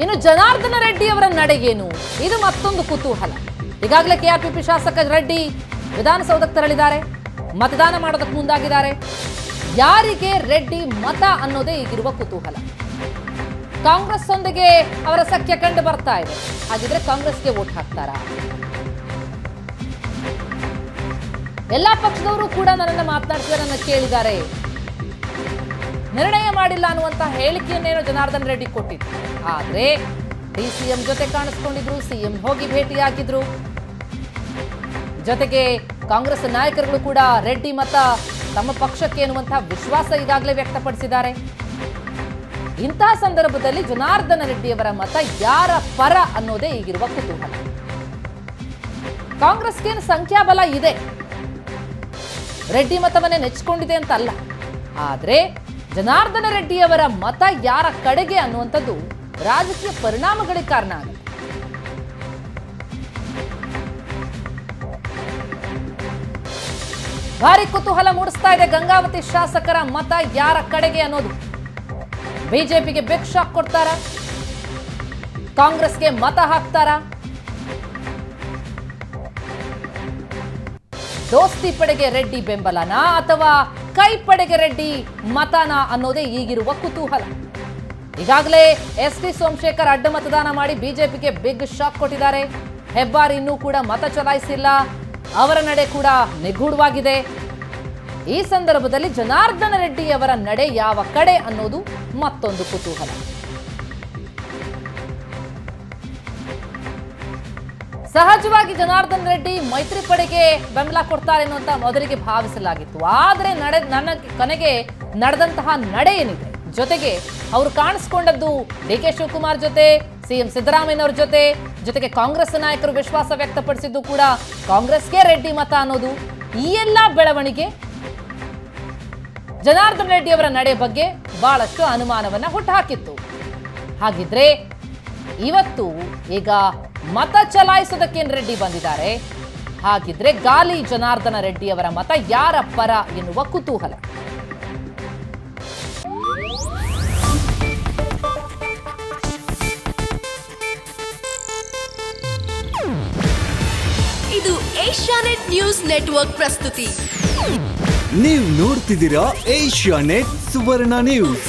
ಇನ್ನು ಜನಾರ್ದನ ರೆಡ್ಡಿ ಅವರ ನಡೆಗೇನು ಇದು ಮತ್ತೊಂದು ಕುತೂಹಲ. ಈಗಾಗಲೇ ಕೆಆರ್ಪಿಪಿ ಶಾಸಕ ರೆಡ್ಡಿ ವಿಧಾನಸೌಧಕ್ಕೆ ತೆರಳಿದ್ದಾರೆ, ಮತದಾನ ಮಾಡೋದಕ್ಕೆ ಮುಂದಾಗಿದ್ದಾರೆ. ಯಾರಿಗೆ ರೆಡ್ಡಿ ಮತ ಅನ್ನೋದೇ ಈಗಿರುವ ಕುತೂಹಲ. ಕಾಂಗ್ರೆಸ್ ಒಂದಿಗೆ ಅವರ ಸಖ್ಯ ಕಂಡು ಬರ್ತಾ ಇದೆ. ಹಾಗಿದ್ರೆ ಕಾಂಗ್ರೆಸ್ಗೆ ವೋಟ್ ಹಾಕ್ತಾರಾ? ಎಲ್ಲಾ ಪಕ್ಷದವರು ಕೂಡ ನನ್ನನ್ನು ಮಾತನಾಡಿಸಿ ನನ್ನ ಕೇಳಿದ್ದಾರೆ. ನಿರ್ಣಯ ಮಾಡಿಲ್ಲ ಅನ್ನುವಂತ ಹೇಳಿಕೆಯನ್ನೇನೋ ಜನಾರ್ದನ್ ರೆಡ್ಡಿ ಕೊಟ್ಟಿದ್ರು. ಆದ್ರೆ ಡಿಸಿಎಂ ಜೊತೆ ಕಾಣಿಸ್ಕೊಂಡಿದ್ರು, ಸಿಎಂ ಹೋಗಿ ಭೇಟಿಯಾಗಿದ್ರು. ಜೊತೆಗೆ ಕಾಂಗ್ರೆಸ್ ನಾಯಕರುಗಳು ಕೂಡ ರೆಡ್ಡಿ ಮತ ತಮ್ಮ ಪಕ್ಷಕ್ಕೆ ಎನ್ನುವಂತಹ ವಿಶ್ವಾಸ ಈಗಾಗಲೇ ವ್ಯಕ್ತಪಡಿಸಿದ್ದಾರೆ. ಇಂತಹ ಸಂದರ್ಭದಲ್ಲಿ ಜನಾರ್ದನ ರೆಡ್ಡಿಯವರ ಮತ ಯಾರ ಪರ ಅನ್ನೋದೇ ಈಗಿರುವ ಕುತೂಹಲ. ಕಾಂಗ್ರೆಸ್ಗೇನು ಸಂಖ್ಯಾಬಲ ಇದೆ, ರೆಡ್ಡಿ ಮತವನ್ನೇ ನೆಚ್ಚಿಕೊಂಡಿದೆ ಅಂತ ಅಲ್ಲ. ಆದ್ರೆ ಜನಾರ್ದನ ರೆಡ್ಡಿಯವರ ಮತ ಯಾರ ಕಡೆಗೆ ಅನ್ನುವಂಥದ್ದು ರಾಜಕೀಯ ಪರಿಣಾಮಗಳಿಗೆ ಕಾರಣ ಆಗುತ್ತೆ. ಭಾರಿ ಕುತೂಹಲ ಮೂಡಿಸ್ತಾ ಇದೆ ಗಂಗಾವತಿ ಶಾಸಕರ ಮತ ಯಾರ ಕಡೆಗೆ ಅನ್ನೋದು. ಬಿಜೆಪಿಗೆ ಬಿಗ್ ಶಾಕ್ ಕೊಡ್ತಾರ, ಕಾಂಗ್ರೆಸ್ಗೆ ಮತ ಹಾಕ್ತಾರ, ದೋಸ್ತಿ ಪಡೆಗೆ ರೆಡ್ಡಿ ಬೆಂಬಲನಾ ಅಥವಾ ಕೈ ಪಡೆಗೆ ರೆಡ್ಡಿ ಮತನ ಅನ್ನೋದೇ ಈಗಿರುವ ಕುತೂಹಲ. ಈಗಾಗಲೇ ಎಸ್.ಟಿ. ಸೋಮಶೇಖರ್ ಅಡ್ಡ ಮತದಾನ ಮಾಡಿ ಬಿಜೆಪಿಗೆ ಬಿಗ್ ಶಾಕ್ ಕೊಟ್ಟಿದ್ದಾರೆ. ಹೆಬ್ಬಾರ್ ಇನ್ನೂ ಕೂಡ ಮತ ಚಲಾಯಿಸಿಲ್ಲ, ಅವರ ನಡೆ ಕೂಡ ನಿಗೂಢವಾಗಿದೆ. ಈ ಸಂದರ್ಭದಲ್ಲಿ ಜನಾರ್ದನ ರೆಡ್ಡಿಯವರ ನಡೆ ಯಾವ ಕಡೆ ಅನ್ನೋದು ಮತ್ತೊಂದು ಕುತೂಹಲ. ಸಹಜವಾಗಿ ಜನಾರ್ದನ್ ರೆಡ್ಡಿ ಮೈತ್ರಿ ಪಡೆಗೆ ಬೆಂಬಲ ಕೊಡ್ತಾರೆ ಅಂತ ಮೊದಲಿಗೆ ಭಾವಿಸಲಾಗಿತ್ತು. ಆದರೆ ಕೊನೆಗೆ ನಡೆದಂತಹ ನಡೆ ಏನಿದೆ, ಜೊತೆಗೆ ಅವರು ಕಾಣಿಸ್ಕೊಂಡದ್ದು ಡಿ.ಕೆ. ಶಿವಕುಮಾರ್ ಜೊತೆ, ಸಿಎಂ ಸಿದ್ದರಾಮಯ್ಯನವರ ಜೊತೆಗೆ ಕಾಂಗ್ರೆಸ್ ನಾಯಕರು ವಿಶ್ವಾಸ ವ್ಯಕ್ತಪಡಿಸಿದ್ದು ಕೂಡ ಕಾಂಗ್ರೆಸ್ಗೆ ರೆಡ್ಡಿ ಮತ ಅನ್ನೋದು, ಈ ಎಲ್ಲ ಬೆಳವಣಿಗೆ ಜನಾರ್ದನ್ ರೆಡ್ಡಿಯವರ ನಡೆ ಬಗ್ಗೆ ಬಹಳಷ್ಟು ಅನುಮಾನವನ್ನ ಹುಟ್ಟುಹಾಕಿತ್ತು. ಹಾಗಿದ್ರೆ ಇವತ್ತು ಈಗ ಮತ ಚಲಾಯಿಸೋದಕ್ಕೇನು ರೆಡ್ಡಿ ಬಂದಿದ್ದಾರೆ? ಹಾಗಿದ್ರೆ ಗಾಲಿ ಜನಾರ್ದನ ರೆಡ್ಡಿಯವರ ಮತ ಯಾರ ಪರ ಎನ್ನುವ ಕುತೂಹಲ. ಇದು ಏಷ್ಯಾನೆಟ್ ನ್ಯೂಸ್ ನೆಟ್ವರ್ಕ್ ಪ್ರಸ್ತುತಿ. ನೀವು ನೋಡ್ತಿದ್ದೀರಾ ಏಷ್ಯಾನೆಟ್ ಸುವರ್ಣ ನ್ಯೂಸ್.